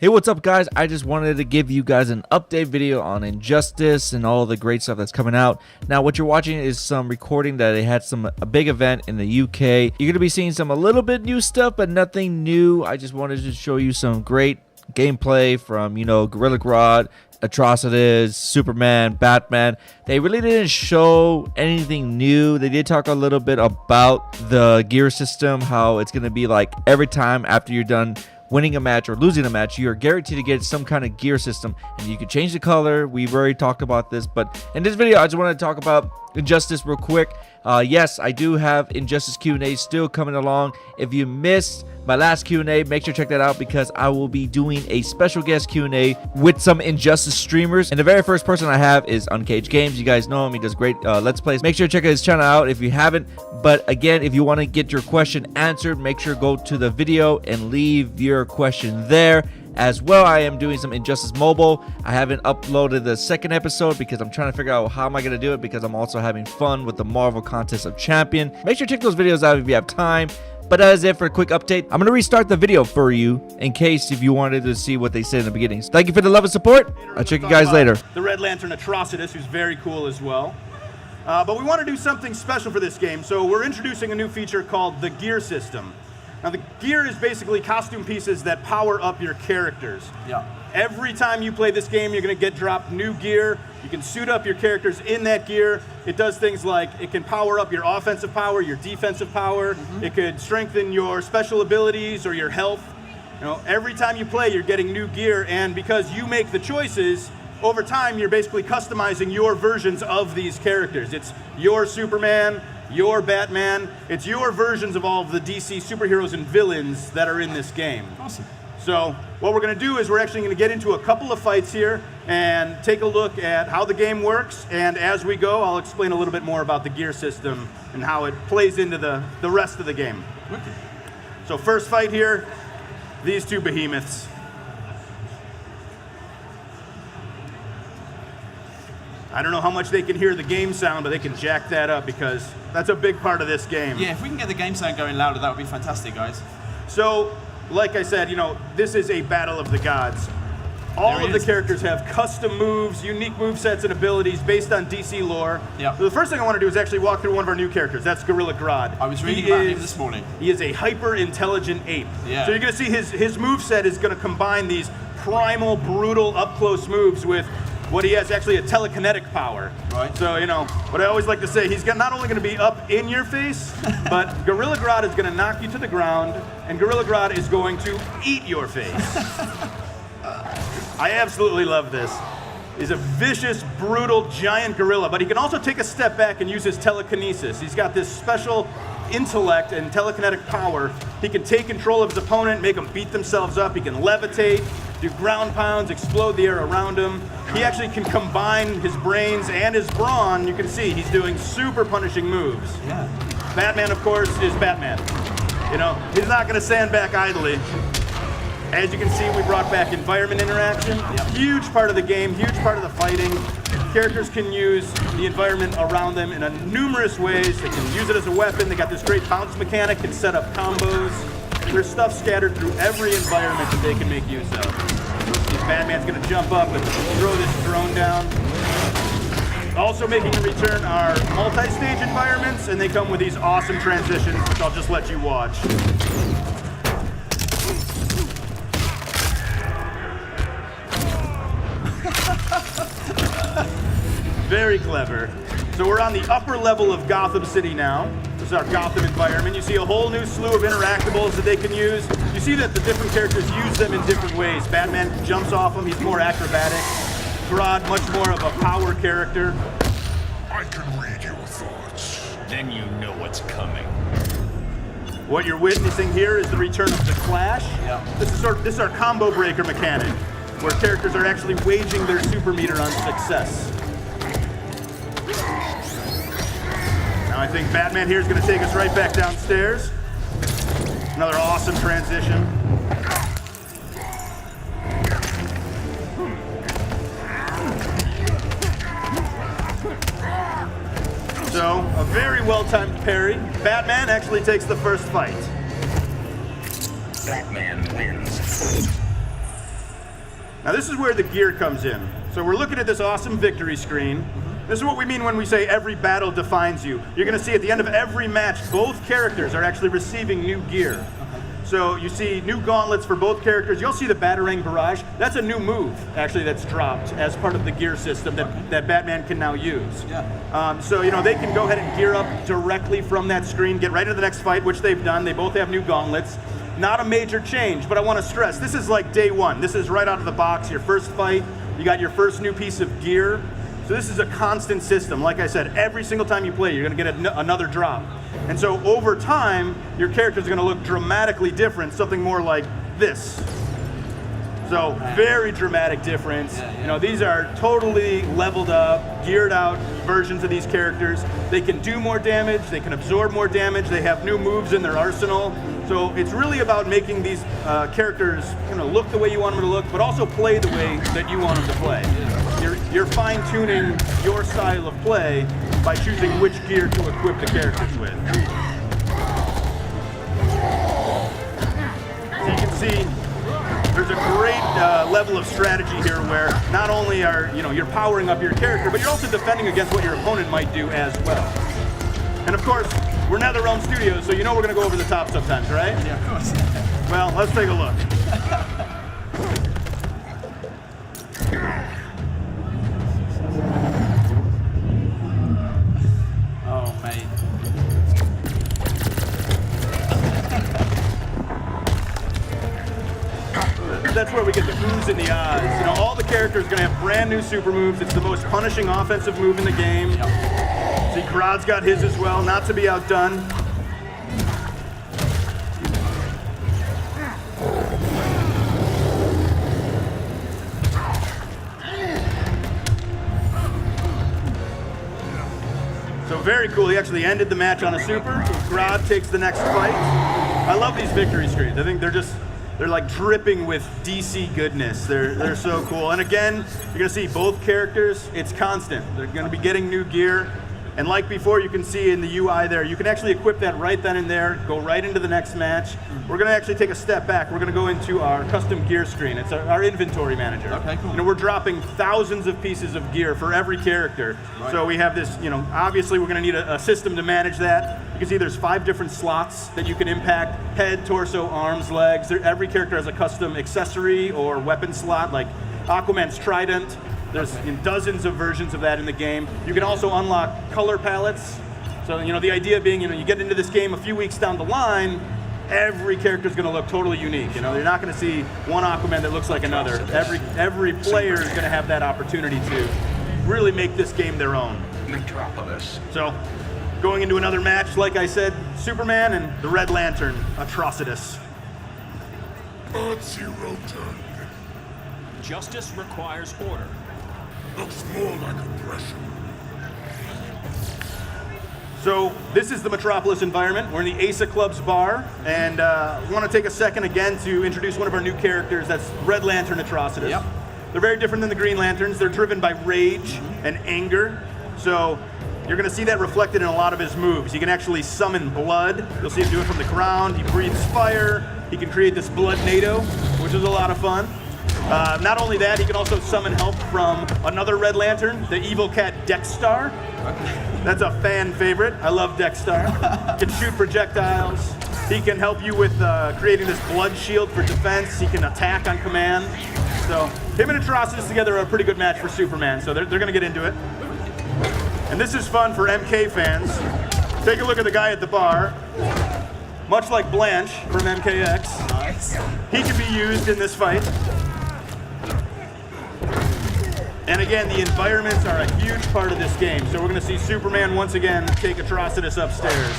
Hey, what's up guys? I just wanted to give you guys an update video on Injustice and all the great stuff that's coming out. Now what you're watching is some recording that they had a big event in the UK. You're going to be seeing a little bit new stuff, but nothing new. I just wanted to show you some great gameplay from, Gorilla Grodd, Atrocitus, Superman, Batman. They really didn't show anything new. They did talk a little bit about the gear system, how it's going to be like every time after you're done winning a match or losing a match, you're guaranteed to get some kind of gear system, and you can change the color. We've already talked about this, but in this video I just want to talk about Injustice real quick. Yes, I do have Injustice Q&A still coming along. If you missed my last Q&A, make sure to check that out because I will be doing a special guest Q&A with some Injustice streamers. And the very first person I have is Uncaged Games. You guys know him. He does great Let's Plays. Make sure to check his channel out if you haven't. But again, if you want to get your question answered, make sure to go to the video and leave your question there. As well, I am doing some Injustice Mobile. I haven't uploaded the second episode because I'm trying to figure out how am I going to do it, because I'm also having fun with the Marvel Contest of Champion. Make sure to check those videos out if you have time. But that is it for a quick update. I'm going to restart the video for you in case if you wanted to see what they said in the beginning. So thank you for the love and support. I'll check you guys later. The Red Lantern Atrocitus, who's very cool as well. But we want to do something special for this game, so we're introducing a new feature called the Gear System. Now, the gear is basically costume pieces that power up your characters. Yeah. Every time you play this game, you're going to get dropped new gear. You can suit up your characters in that gear. It does things like it can power up your offensive power, your defensive power. It could strengthen your special abilities or your health. Every time you play, you're getting new gear, and because you make the choices, over time, you're basically customizing your versions of these characters. It's your Superman, your Batman. It's your versions of all of the DC superheroes and villains that are in this game. Awesome. So what we're going to do is we're actually going to get into a couple of fights here and take a look at how the game works. And as we go, I'll explain a little bit more about the gear system and how it plays into the rest of the game. Okay. So first fight here, these two behemoths. I don't know how much they can hear the game sound, but they can jack that up because that's a big part of this game. Yeah, if we can get the game sound going louder, that would be fantastic, guys. So, like I said, this is a battle of the gods. All of the characters have custom moves, unique movesets and abilities based on DC lore. Yeah. So the first thing I want to do is actually walk through one of our new characters. That's Gorilla Grodd. I was reading about him this morning. He is a hyper-intelligent ape. Yeah. So you're going to see his moveset is going to combine these primal, brutal, up-close moves with what he has actually a telekinetic power. Right. So, what I always like to say, he's not only going to be up in your face, but Gorilla Grodd is going to knock you to the ground, and Gorilla Grodd is going to eat your face. I absolutely love this. He's a vicious, brutal, giant gorilla, but he can also take a step back and use his telekinesis. He's got this special intellect and telekinetic power. He can take control of his opponent, make them beat themselves up. He can levitate, do ground pounds, explode the air around him. He actually can combine his brains and his brawn. You can see he's doing super punishing moves. Yeah. Batman, of course, is Batman. He's not going to stand back idly. As you can see, we brought back environment interaction. Yep. Huge part of the game, huge part of the fighting. Characters can use the environment around them in numerous ways. They can use it as a weapon. They got this great bounce mechanic, can set up combos. There's stuff scattered through every environment that they can make use of. Batman's gonna jump up and throw this drone down. Also making a return are multi-stage environments, and they come with these awesome transitions, which I'll just let you watch. Very clever. So we're on the upper level of Gotham City now. This is our Gotham environment. You see a whole new slew of interactables that they can use. You see that the different characters use them in different ways. Batman jumps off them, he's more acrobatic. Grodd, much more of a power character. I can read your thoughts. Then you know what's coming. What you're witnessing here is the return of the Clash. Yeah. This is our combo breaker mechanic, where characters are actually waging their super meter on success. Now I think Batman here is going to take us right back downstairs. Another awesome transition. So, a very well-timed parry. Batman actually takes the first fight. Batman wins. Now this is where the gear comes in. So we're looking at this awesome victory screen. This is what we mean when we say every battle defines you. You're going to see at the end of every match, both characters are actually receiving new gear. So you see new gauntlets for both characters. You'll see the Batarang Barrage. That's a new move, actually, that's dropped as part of the gear system that Batman can now use. Yeah. So, you know, they can go ahead and gear up directly from that screen, get right into the next fight, which they've done. They both have new gauntlets. Not a major change, but I want to stress, this is like day one. This is right out of the box, your first fight. You got your first new piece of gear. So this is a constant system. Like I said, every single time you play, you're going to get another drop. And so over time, your characters are going to look dramatically different, something more like this. So very dramatic difference. You know, these are totally leveled up, geared out versions of these characters. They can do more damage, they can absorb more damage, they have new moves in their arsenal. So it's really about making these characters, you know, look the way you want them to look, but also play the way that you want them to play. You're fine-tuning your style of play by choosing which gear to equip the characters with. So you can see there's a great level of strategy here where not only are you're powering up your character, but you're also defending against what your opponent might do as well. And of course, we're NetherRealm Studios, so you know we're going to go over the top sometimes, right? Yeah, of course. Well, let's take a look. Oh, mate. That's where we get the oohs in the eyes. You know, all the characters are going to have brand new super moves. It's the most punishing offensive move in the game. See, Grodd's got his as well, not to be outdone. So very cool, he actually ended the match on a super. Grodd takes the next fight. I love these victory screens. I think they're like dripping with DC goodness. They're so cool. And again, you're gonna see both characters, it's constant. They're gonna be getting new gear. And like before, you can see in the UI there, you can actually equip that right then and there, go right into the next match. We're gonna actually take a step back. We're gonna go into our custom gear screen. It's our inventory manager. Okay, cool. You know, we're dropping thousands of pieces of gear for every character. Right. So we have this, you know, obviously we're gonna need a system to manage that. You can see there's 5 different slots that you can impact: head, torso, arms, legs. Every character has a custom accessory or weapon slot, like Aquaman's trident. There's dozens of versions of that in the game. You can also unlock color palettes. So, you know, the idea being, you know, you get into this game a few weeks down the line, every character is going to look totally unique. You know, you're not going to see one Aquaman that looks like another. Every player is going to have that opportunity to really make this game their own. Metropolis. So, going into another match, like I said, Superman and the Red Lantern, Atrocitus. Zero turn. Justice requires order. Looks more like oppression. So this is the Metropolis environment. We're in the Asa Club's bar, and I want to take a second again to introduce one of our new characters. That's Red Lantern Atrocitus. Yep. They're very different than the Green Lanterns. They're driven by rage and anger. So you're going to see that reflected in a lot of his moves. He can actually summon blood. You'll see him do it from the ground. He breathes fire. He can create this blood NATO, which is a lot of fun. Not only that, he can also summon help from another Red Lantern, the evil cat Dexstar. That's a fan favorite. I love Dexstar. Can shoot projectiles. He can help you with creating this blood shield for defense. He can attack on command. So him and Atrocitus together are a pretty good match for Superman, so they're going to get into it. And this is fun for MK fans. Take a look at the guy at the bar. Much like Blanche from MKX. Nice. He can be used in this fight. And again, the environments are a huge part of this game. So we're going to see Superman once again take Atrocitus upstairs.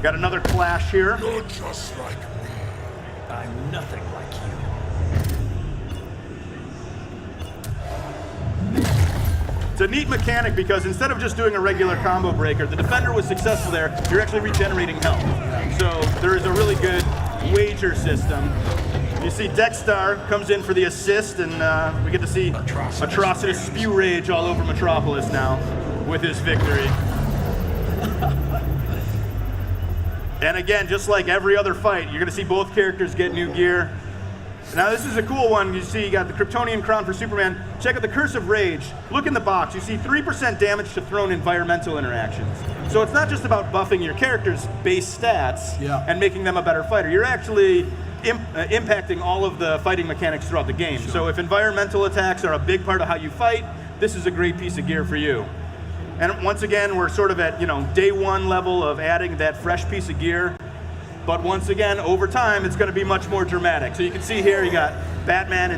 Got another clash here. You're just like me. I'm nothing like you. It's a neat mechanic because instead of just doing a regular combo breaker, the defender was successful there, you're actually regenerating health. So there is a really good wager system. You see Dexstar comes in for the assist, and we get to see Atrocitus spew rage all over Metropolis now with his victory. And again, just like every other fight, you're going to see both characters get new gear. Now this is a cool one. You see you got the Kryptonian crown for Superman. Check out the Curse of Rage. Look in the box. You see 3% damage to thrown environmental interactions. So it's not just about buffing your character's base stats and making them a better fighter. You're actually impacting all of the fighting mechanics throughout the game. So if environmental attacks are a big part of how you fight, this is a great piece of gear for you. And once again, we're sort of at, day one level of adding that fresh piece of gear. But once again, over time, it's going to be much more dramatic. So you can see here, you got Superman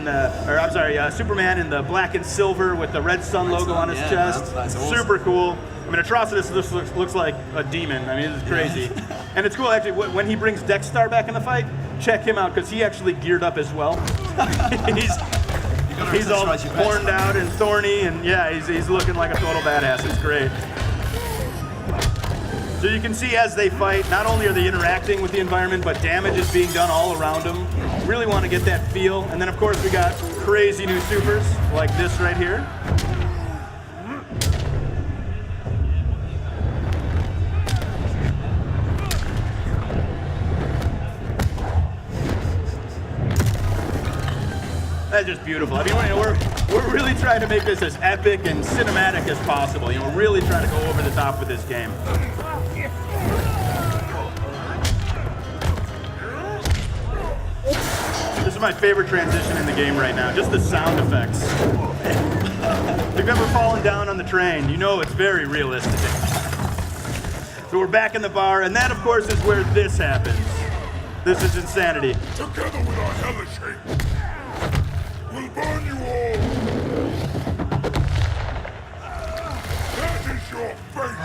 in the black and silver with the red sun logo on his chest. That's awesome. Super cool. I mean, Atrocitus looks like a demon. I mean, this is crazy. And it's cool, actually, when he brings Dexstar back in the fight, check him out, because he actually geared up as well. He's all horned out and thorny, and yeah, he's looking like a total badass. It's great. So you can see as they fight, not only are they interacting with the environment, but damage is being done all around them. Really want to get that feel. And then of course we got crazy new supers, like this right here. That's just beautiful. I mean, we're really trying to make this as epic and cinematic as possible. We're really trying to go over the top with this game. This is my favorite transition in the game right now, just the sound effects. If you've ever fallen down on the train, you know it's very realistic. So we're back in the bar, and that, of course, is where this happens. This is insanity. Together with our hellish hate, we'll burn you all! That is your fate!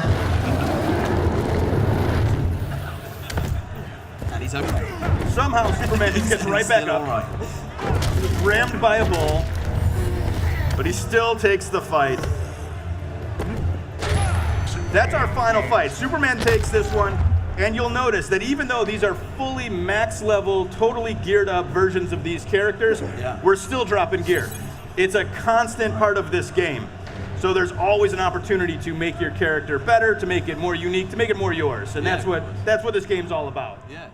And he's okay. Somehow Superman just gets right back up. Right. He's rammed by a bull, but he still takes the fight. That's our final fight. Superman takes this one, and you'll notice that even though these are fully max level, totally geared up versions of these characters, we're still dropping gear. It's a constant part of this game. So there's always an opportunity to make your character better, to make it more unique, to make it more yours. And that's what this game's all about. Yeah.